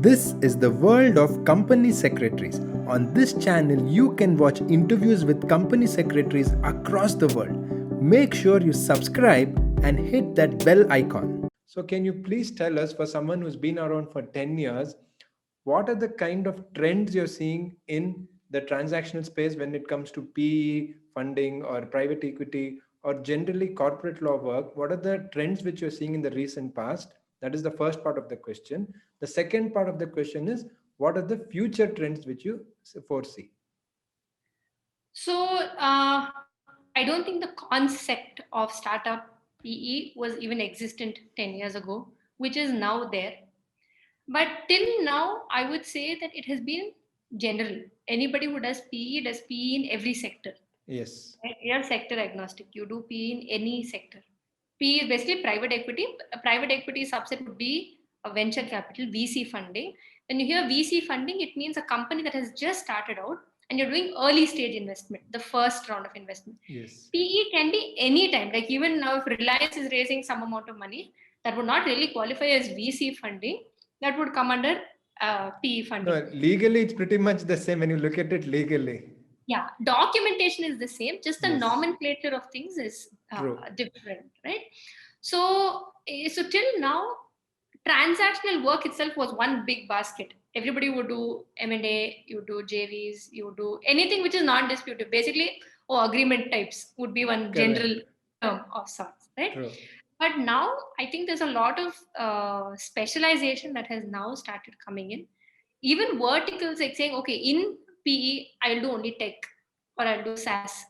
This is the world of company secretaries. On this channel, you can watch interviews with company secretaries across the world. Make sure you subscribe and hit that bell icon. So, can you please tell us, for someone who's been around for 10 years, what are the kind of trends you're seeing in the transactional space when it comes to PE funding or private equity or generally corporate law work? What are the trends which you're seeing in the recent past? That is the first part of the question. The second part of the question is, what are the future trends which you foresee? So I don't think the concept of startup PE was even existent 10 years ago, which is now there. But till now, I would say that it has been general. Anybody who does PE in every sector. Yes. Right? You're sector agnostic. You do PE in any sector. PE is basically private equity. A private equity subset would be a venture capital, VC funding. When you hear VC funding, it means a company that has just started out and you're doing early stage investment, the first round of investment. Yes. PE can be any time. Like even now, if Reliance is raising some amount of money, that would not really qualify as VC funding. That would come under PE funding. No, legally, it's pretty much the same when you look at it legally. Yeah, documentation is the same, just the Yes. nomenclature of things is True. different, right? So till now, transactional work itself was one big basket. Everybody would do M&A, you do JVs, you do anything which is non-disputed. Basically, agreement types would be one Correct. general term of sorts, right? True. But now I think there's a lot of specialization that has now started coming in. Even verticals like saying, okay, in PE, I'll do only tech, or I'll do SaaS,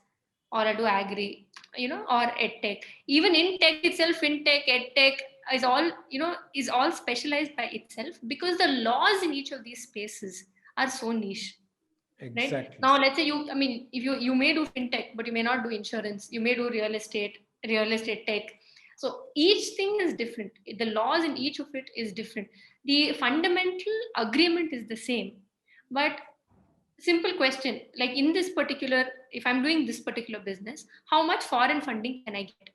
or I'll do agri, or edtech. Even in tech itself, fintech, edtech is all specialized by itself because the laws in each of these spaces are so niche. Right Exactly. now, let's say if you may do fintech, but you may not do insurance. You may do real estate tech. So each thing is different. The laws in each of it is different. The fundamental agreement is the same, but simple question like in this particular, if I'm doing this particular business, how much foreign funding can I get?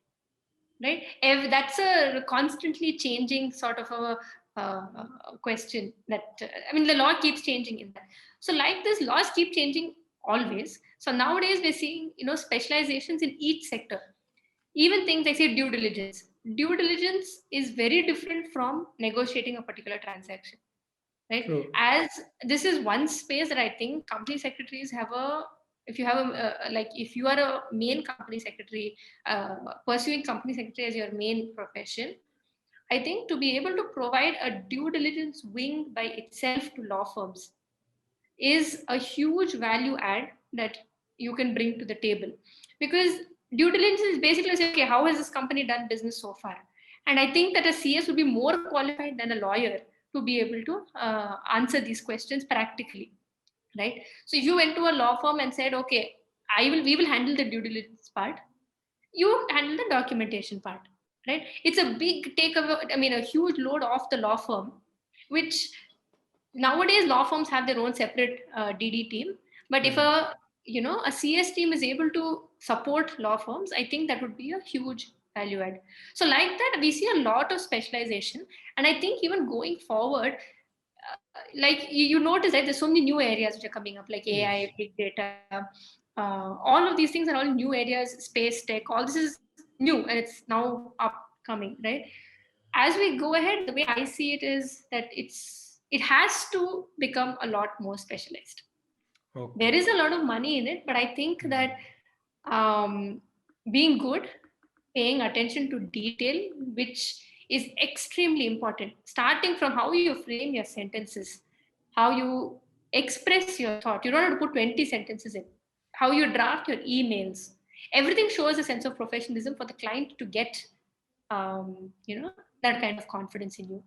Right? If that's a constantly changing sort of a question that the law keeps changing in that. So like this, laws keep changing always. So nowadays we're seeing specializations in each sector. Even things like say due diligence is very different from negotiating a particular transaction, right? True. As this is one space that I think company secretaries have a, if you have if you are a main company secretary, pursuing company secretary as your main profession, I think to be able to provide a due diligence wing by itself to law firms is a huge value add that you can bring to the table. Because due diligence is basically say, okay, how has this company done business so far? And I think that a CS would be more qualified than a lawyer to be able to answer these questions practically, right? So if you went to a law firm and said, okay, we will handle the due diligence part, you handle the documentation part, right? It's a big takeover, a huge load off the law firm, which nowadays law firms have their own separate DD team. But if a CS team is able to support law firms, I think that would be a huge value add. So like that, we see a lot of specialization, and I think even going forward, like you notice that there's so many new areas which are coming up, like Yes. AI, big data. All of these things are all new areas. Space tech, all this is new, and it's now upcoming, right? As we go ahead, the way I see it is that it has to become a lot more specialized. There Okay. is a lot of money in it, but I think that um, being good, paying attention to detail, which is extremely important, starting from how you frame your sentences, how you express your thought. You don't have to put 20 sentences in, how you draft your emails. Everything shows a sense of professionalism for the client to get, that kind of confidence in you.